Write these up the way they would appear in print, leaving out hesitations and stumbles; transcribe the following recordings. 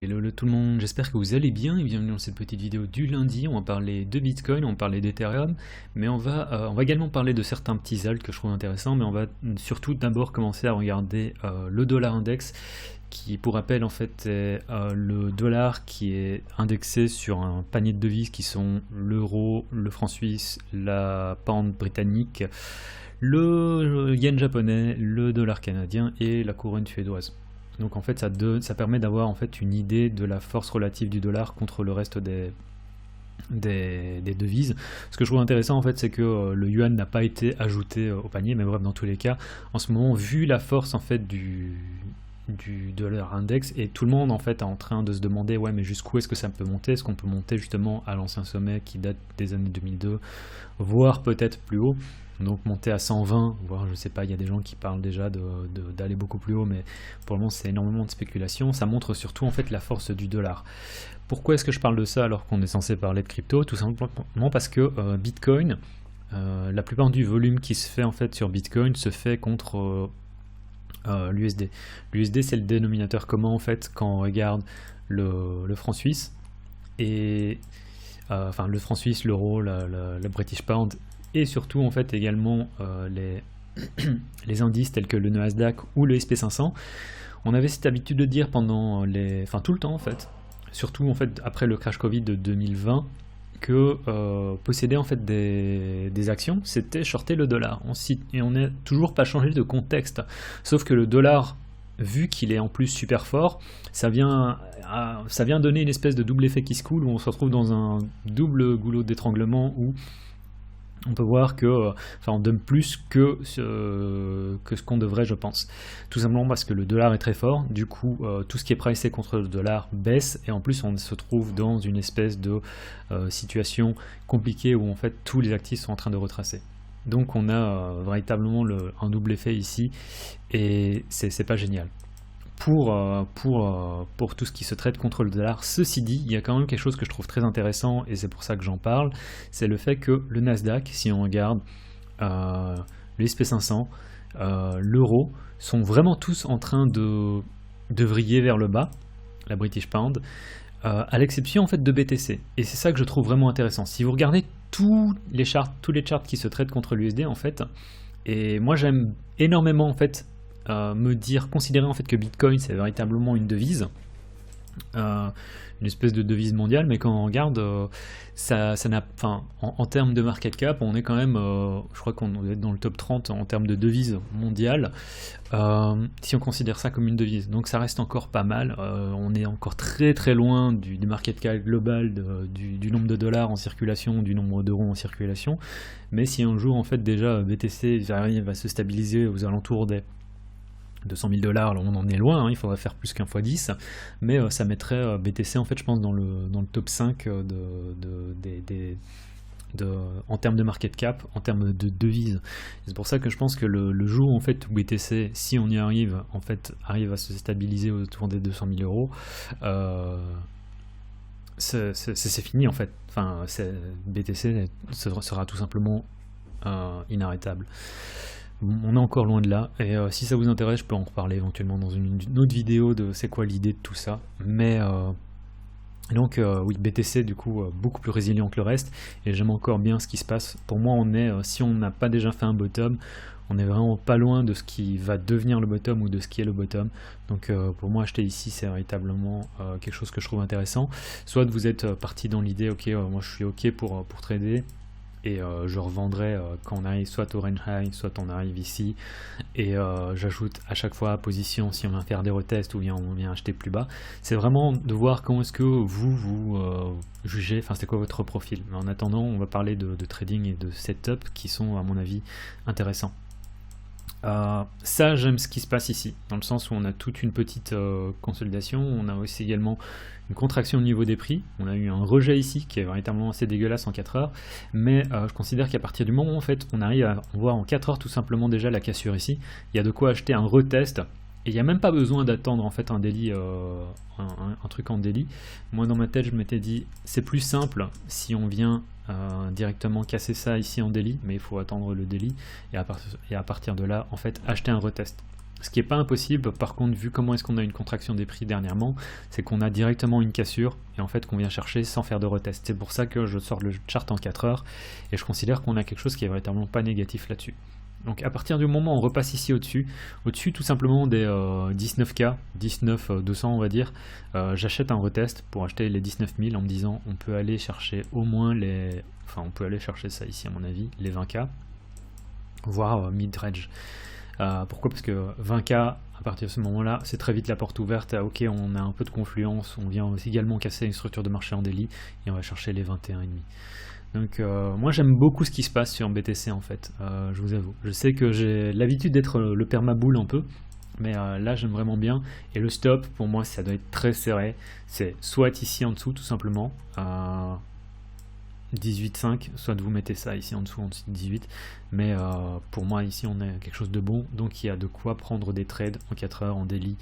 Hello tout le monde, j'espère que vous allez bien et bienvenue dans cette petite vidéo du lundi. On va parler de Bitcoin, on va parler d'Ethereum, mais on va également parler de certains petits alts que je trouve intéressants, mais on va surtout d'abord commencer à regarder le dollar index, qui pour rappel en fait est le dollar qui est indexé sur un panier de devises qui sont l'euro, le franc suisse, la pound britannique, le yen japonais, le dollar canadien et la couronne suédoise. Donc en fait ça permet d'avoir en fait une idée de la force relative du dollar contre le reste des devises. Ce que je trouve intéressant en fait c'est que le yuan n'a pas été ajouté au panier, mais bref dans tous les cas, en ce moment vu la force en fait du dollar index, et tout le monde en fait est en train de se demander ouais mais jusqu'où est-ce que ça peut monter, est-ce qu'on peut monter justement à l'ancien sommet qui date des années 2002, voire peut-être plus haut. Donc monter à 120, voire je sais pas, il y a des gens qui parlent déjà d'aller beaucoup plus haut, mais pour le moment c'est énormément de spéculation. Ça montre surtout en fait la force du dollar. Pourquoi est-ce que je parle de ça alors qu'on est censé parler de crypto? Tout simplement parce que Bitcoin, la plupart du volume qui se fait en fait sur Bitcoin se fait contre l'USD. L'USD c'est le dénominateur commun en fait quand on regarde le franc suisse et enfin le franc suisse, l'euro, la British Pound, et surtout en fait également les indices tels que le Nasdaq ou le SP500. On avait cette habitude de dire enfin tout le temps en fait, surtout en fait après le crash Covid de 2020, que posséder en fait des actions, c'était shorter le dollar. Et on n'est toujours pas changé de contexte, sauf que le dollar, vu qu'il est en plus super fort, ça vient donner une espèce de double effet qui se coule, où on se retrouve dans un double goulot d'étranglement où on peut voir que, enfin, on donne plus que ce qu'on devrait, je pense. Tout simplement parce que le dollar est très fort, du coup, tout ce qui est pricé contre le dollar baisse, et en plus, on se trouve dans une espèce de situation compliquée où en fait tous les actifs sont en train de retracer. Donc, on a véritablement un double effet ici, et c'est pas génial. Pour tout ce qui se traite contre le dollar. Ceci dit, il y a quand même quelque chose que je trouve très intéressant, et c'est pour ça que j'en parle, c'est le fait que le Nasdaq, si on regarde le SP500, l'euro, sont vraiment tous en train de vriller vers le bas, la British Pound, à l'exception en fait de BTC. Et c'est ça que je trouve vraiment intéressant. Si vous regardez tous les charts qui se traitent contre l'USD en fait, et moi j'aime énormément en fait considérer en fait que Bitcoin c'est véritablement une devise, une espèce de devise mondiale, mais quand on regarde, ça n'a, enfin, en termes de market cap, on est quand même, je crois qu'on doit être dans le top 30 en termes de devise mondiale, si on considère ça comme une devise. Donc ça reste encore pas mal, on est encore très très loin du market cap global, du nombre de dollars en circulation, du nombre d'euros en circulation, mais si un jour en fait déjà BTC arrive à se stabiliser aux alentours des 200 000 $, on en est loin, hein, il faudrait faire plus qu'un fois 10, mais ça mettrait BTC en fait je pense dans le top 5 en termes de market cap, en termes de devises. C'est pour ça que je pense que le jour en fait où BTC, si on y arrive, en fait arrive à se stabiliser autour des 200 000 €, c'est fini en fait. Enfin, BTC sera tout simplement inarrêtable. On est encore loin de là, et si ça vous intéresse, je peux en reparler éventuellement dans une autre vidéo de c'est quoi l'idée de tout ça. Mais donc oui, BTC du coup beaucoup plus résilient que le reste, et j'aime encore bien ce qui se passe. Pour moi, on est, si on n'a pas déjà fait un bottom, on est vraiment pas loin de ce qui va devenir le bottom ou de ce qui est le bottom. Donc pour moi, acheter ici, c'est véritablement quelque chose que je trouve intéressant. Soit vous êtes parti dans l'idée, ok, moi je suis ok pour trader, et je revendrai quand on arrive soit au range high, soit on arrive ici, et j'ajoute à chaque fois position si on vient faire des retests ou bien on vient acheter plus bas. C'est vraiment de voir comment est-ce que vous jugez, enfin c'est quoi votre profil. Mais en attendant, on va parler de trading et de setup qui sont à mon avis intéressants. Ça, j'aime ce qui se passe ici, dans le sens où on a toute une petite consolidation, on a aussi également une contraction au niveau des prix, on a eu un rejet ici qui est véritablement assez dégueulasse en 4 heures, mais je considère qu'à partir du moment où en fait on arrive à voir en 4 heures tout simplement déjà la cassure ici, il y a de quoi acheter un retest, et il n'y a même pas besoin d'attendre en fait un daily, un truc en daily. Moi dans ma tête je m'étais dit c'est plus simple si on vient directement casser ça ici en daily, mais il faut attendre le daily, et à partir de là en fait acheter un retest. Ce qui n'est pas impossible, par contre, vu comment est-ce qu'on a une contraction des prix dernièrement, c'est qu'on a directement une cassure et en fait qu'on vient chercher sans faire de retest. C'est pour ça que je sors le chart en 4 heures et je considère qu'on a quelque chose qui est véritablement pas négatif là-dessus. Donc à partir du moment où on repasse ici au-dessus tout simplement des 19K, 19 200 on va dire, j'achète un retest pour acheter les 19 000 en me disant on peut aller chercher au moins les... Enfin on peut aller chercher ça ici à mon avis, les 20K, voire mid-range. Pourquoi? Parce que 20K, à partir de ce moment-là, c'est très vite la porte ouverte. Ok, on a un peu de confluence, on vient également casser une structure de marché en daily et on va chercher les 21,5. Donc moi j'aime beaucoup ce qui se passe sur BTC en fait, je vous avoue. Je sais que j'ai l'habitude d'être le permabull un peu, mais là j'aime vraiment bien. Et le stop, pour moi ça doit être très serré. C'est soit ici en dessous tout simplement, 18,5, soit vous mettez ça ici en dessous de 18, mais pour moi ici on a quelque chose de bon, donc il y a de quoi prendre des trades en 4 heures en daily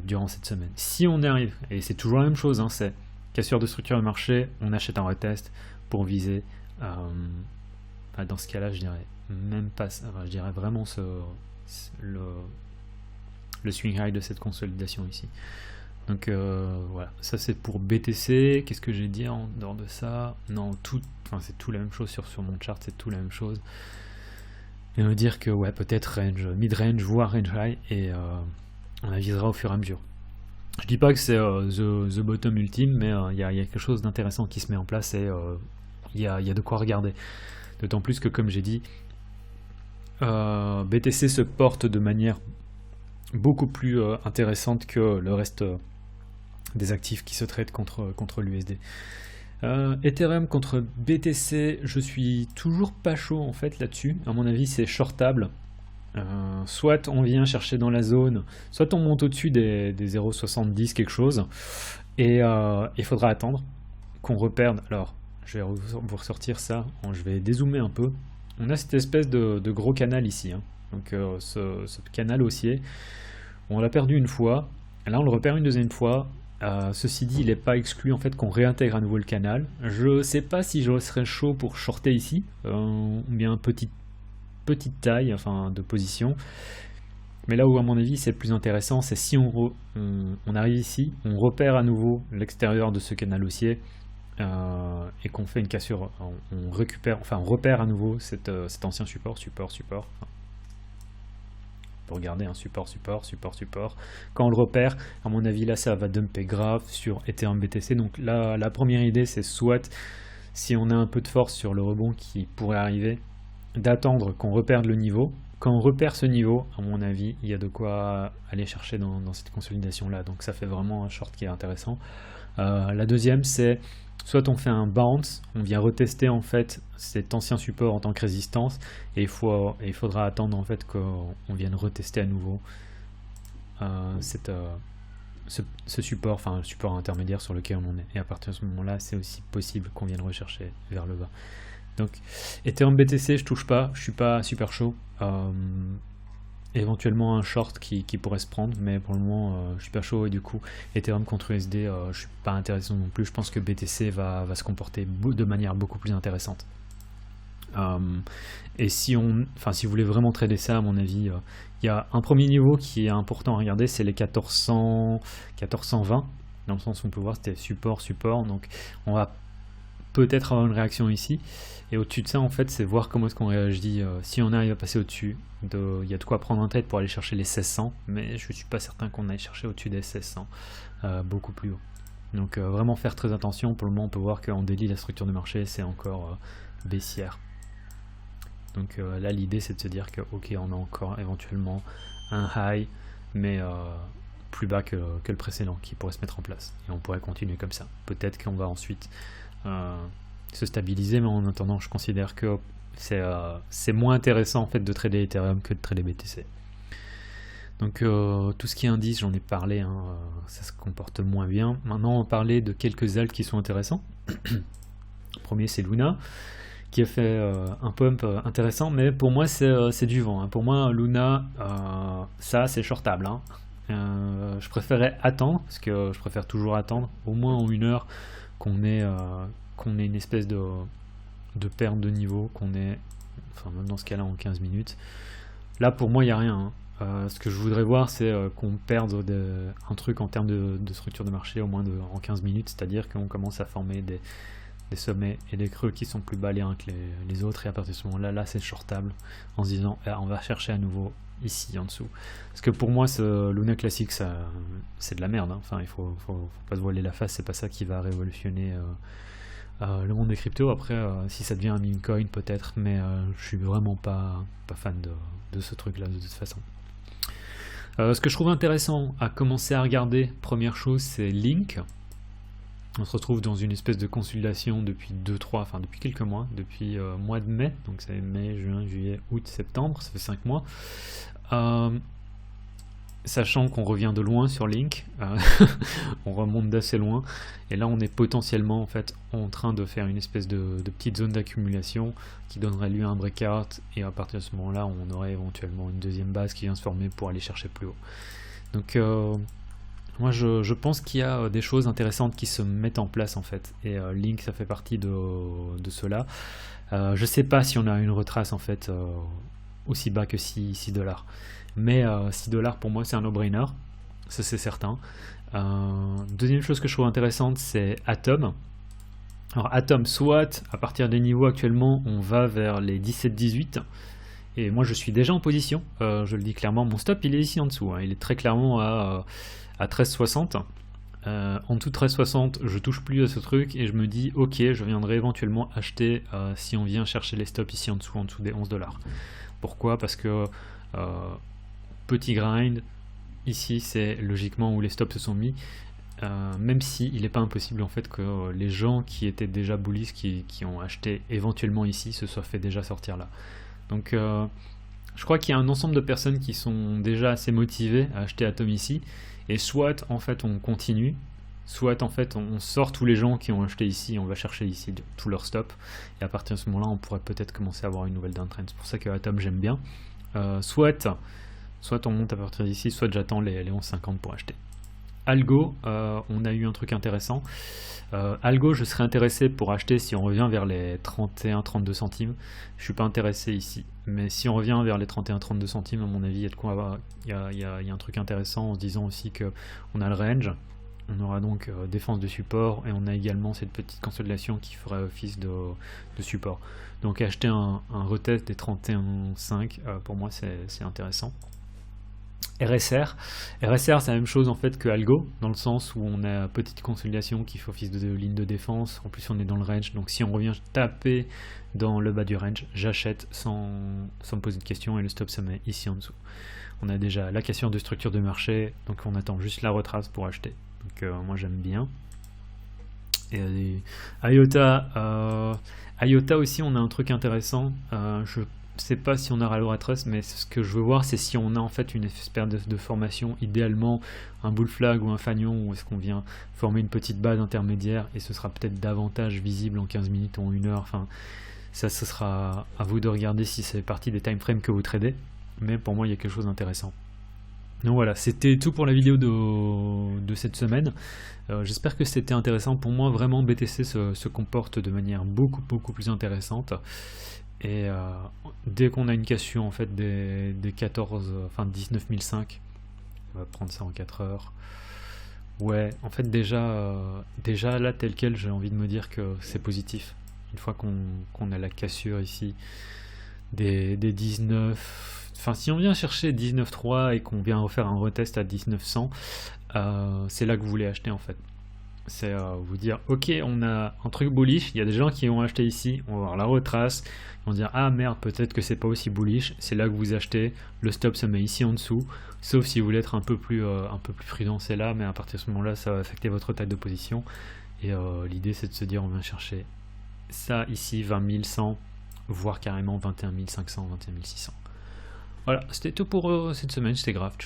durant cette semaine. Si on y arrive, et c'est toujours la même chose, hein, c'est cassure de structure de marché, on achète un retest pour viser, dans ce cas là je dirais même pas, je dirais vraiment le swing high de cette consolidation ici. Donc voilà, ça c'est pour BTC. Qu'est-ce que j'ai dit en dehors de ça? Non, c'est tout la même chose sur mon chart, c'est tout la même chose. Et on va dire que ouais, peut-être range, mid-range, voire range high, et on avisera au fur et à mesure. Je dis pas que c'est the bottom ultime, mais il y a quelque chose d'intéressant qui se met en place et il y a de quoi regarder. D'autant plus que, comme j'ai dit, BTC se porte de manière beaucoup plus intéressante que le reste des actifs qui se traitent contre l'USD. Ethereum contre BTC, je suis toujours pas chaud en fait là-dessus. À mon avis, c'est shortable. Soit on vient chercher dans la zone, soit on monte au-dessus des 0,70 quelque chose, et il faudra attendre qu'on reperde. Alors, je vais vous ressortir ça, je vais dézoomer un peu. On a cette espèce de gros canal ici, hein. Donc ce canal haussier, on l'a perdu une fois, là on le repère une deuxième fois. Ceci dit, il n'est pas exclu en fait qu'on réintègre à nouveau le canal. Je sais pas si je serais chaud pour shorter ici, ou bien petite taille, enfin de position. Mais là où à mon avis c'est le plus intéressant, c'est si on arrive ici, on repère à nouveau l'extérieur de ce canal haussier et qu'on fait une cassure, on repère à nouveau cet ancien support. Pour regarder un support. Quand on le repère, à mon avis là ça va dumper grave sur Ethereum BTC. Donc là la première idée c'est soit, si on a un peu de force sur le rebond qui pourrait arriver, d'attendre qu'on reperde le niveau. Quand on repère ce niveau, à mon avis, il y a de quoi aller chercher dans cette consolidation là. Donc ça fait vraiment un short qui est intéressant. La deuxième c'est soit on fait un bounce, on vient retester en fait cet ancien support en tant que résistance, et il faudra attendre en fait qu'on vienne retester à nouveau ce support, enfin le support intermédiaire sur lequel on est. Et à partir de ce moment-là, c'est aussi possible qu'on vienne rechercher vers le bas. Donc Ethereum BTC, je touche pas, je suis pas super chaud. Éventuellement un short qui pourrait se prendre, mais pour le moment je suis pas chaud, et du coup Ethereum contre USD je suis pas intéressé non plus. Je pense que BTC va se comporter de manière beaucoup plus intéressante. Et si vous voulez vraiment trader ça, à mon avis, il y a un premier niveau qui est important à regarder, c'est les 1420, dans le sens où on peut voir c'était support, donc on va peut-être avoir une réaction ici, et au-dessus de ça en fait c'est voir comment est-ce qu'on réagit. Si on arrive à passer au-dessus, il y a de quoi prendre en tête pour aller chercher les 1600, mais je suis pas certain qu'on aille chercher au-dessus des 1600, beaucoup plus haut. Donc vraiment faire très attention. Pour le moment on peut voir qu'en daily la structure de marché c'est encore baissière. Donc là l'idée c'est de se dire que ok, on a encore éventuellement un high, mais plus bas que le précédent qui pourrait se mettre en place, et on pourrait continuer comme ça. Peut-être qu'on va ensuite se stabiliser, mais en attendant je considère que c'est moins intéressant en fait de trader Ethereum que de trader BTC. Donc tout ce qui est indice, j'en ai parlé, hein, ça se comporte moins bien. Maintenant on va parler de quelques alts qui sont intéressants. Le premier c'est Luna, qui a fait un pump intéressant, mais pour moi c'est du vent, hein. Pour moi Luna, ça c'est shortable, hein. Je préférais attendre, parce que je préfère toujours attendre au moins en 1 heure qu'on ait une espèce de perte de niveau, même dans ce cas là en 15 minutes. Là pour moi il n'y a rien, hein. Ce que je voudrais voir, c'est qu'on perde un truc en termes de structure de marché au moins en 15 minutes, c'est-à-dire qu'on commence à former des sommets et des creux qui sont plus bas les uns que les autres, et à partir de ce moment-là, là c'est shortable, en se disant ah, on va chercher à nouveau ici en dessous. Parce que pour moi, ce Luna classique, c'est de la merde, hein. Enfin, il faut pas se voiler la face, c'est pas ça qui va révolutionner le monde des cryptos. Après, si ça devient un meme coin peut-être, mais je suis vraiment pas fan de ce truc-là de toute façon. Ce que je trouve intéressant à commencer à regarder, première chose, c'est Link. On se retrouve dans une espèce de consolidation depuis depuis quelques mois, depuis mois de mai, donc c'est mai, juin, juillet, août, septembre, ça fait 5 mois. Sachant qu'on revient de loin sur Link, on remonte d'assez loin, et là on est potentiellement en fait en train de faire une espèce de petite zone d'accumulation qui donnerait lieu à un breakout, et à partir de ce moment-là on aurait éventuellement une deuxième base qui vient se former pour aller chercher plus haut. Donc moi je pense qu'il y a des choses intéressantes qui se mettent en place en fait, et Link ça fait partie de cela. Je sais pas si on a une retrace en fait aussi bas que 6 $. Mais 6 $ pour moi c'est un no-brainer, ça c'est certain. Deuxième chose que je trouve intéressante, c'est Atom. Alors Atom, soit à partir des niveaux actuellement on va vers les 17-18, et moi je suis déjà en position, je le dis clairement, mon stop il est ici en dessous, hein. Il est très clairement à 13,60. En dessous de 13,60 je touche plus à ce truc, et je me dis ok, je viendrai éventuellement acheter si on vient chercher les stops ici en dessous des 11 $. Pourquoi? Parce que petit grind, ici c'est logiquement où les stops se sont mis, même si il n'est pas impossible en fait que les gens qui étaient déjà bullish, qui ont acheté éventuellement ici, se soient fait déjà sortir là. Donc je crois qu'il y a un ensemble de personnes qui sont déjà assez motivées à acheter Atom ici, et soit en fait on continue, soit en fait on sort tous les gens qui ont acheté ici, on va chercher ici tous leurs stops, et à partir de ce moment là on pourrait peut-être commencer à avoir une nouvelle downtrend. C'est pour ça que Atom j'aime bien. Soit on monte à partir d'ici, soit j'attends les 11,50 pour acheter. Algo, on a eu un truc intéressant. Algo, je serais intéressé pour acheter si on revient vers les 31-32 centimes. Je suis pas intéressé ici, mais si on revient vers les 31-32 centimes, à mon avis, il y a de quoi avoir. Il y a un truc intéressant en se disant aussi que on a le range. On aura donc défense de support, et on a également cette petite consolidation qui ferait office de support. Donc acheter un retest des 31,5, pour moi c'est intéressant. RSR, c'est la même chose en fait que Algo, dans le sens où on a petite consolidation qui fait office de ligne de défense. En plus on est dans le range, donc si on revient taper dans le bas du range, j'achète sans me poser de questions, et le stop se met ici en dessous. On a déjà la cassure de structure de marché, donc on attend juste la retrace pour acheter. Donc moi j'aime bien. Et IOTA, IOTA aussi on a un truc intéressant. Je sais pas si on aura le retrace, mais ce que je veux voir c'est si on a en fait une espèce de formation, idéalement un bull flag ou un fanion, ou est-ce qu'on vient former une petite base intermédiaire, et ce sera peut-être davantage visible en 15 minutes ou en 1 heure. Enfin ça, ce sera à vous de regarder si c'est partie des time frames que vous tradez, mais pour moi il y a quelque chose d'intéressant. Donc voilà, c'était tout pour la vidéo de cette semaine. J'espère que c'était intéressant. Pour moi, vraiment, BTC se comporte de manière beaucoup plus intéressante. Et dès qu'on a une cassure en fait des 19 005, on va prendre ça en 4 heures. Ouais, en fait déjà là tel quel, j'ai envie de me dire que c'est positif. Une fois qu'on a la cassure ici des 19... Enfin, si on vient chercher 19,3 et qu'on vient refaire un retest à 1900, c'est là que vous voulez acheter en fait. C'est vous dire, ok, on a un truc bullish, il y a des gens qui ont acheté ici, on va voir la retrace, ils vont dire, ah merde, peut-être que c'est pas aussi bullish, c'est là que vous achetez, le stop se met ici en dessous, sauf si vous voulez être un peu plus prudent, c'est là, mais à partir de ce moment-là, ça va affecter votre taille de position, et l'idée c'est de se dire, on vient chercher ça ici, 20 100, voire carrément 21 500, 21 600. Voilà, c'était tout pour cette semaine, c'était grave.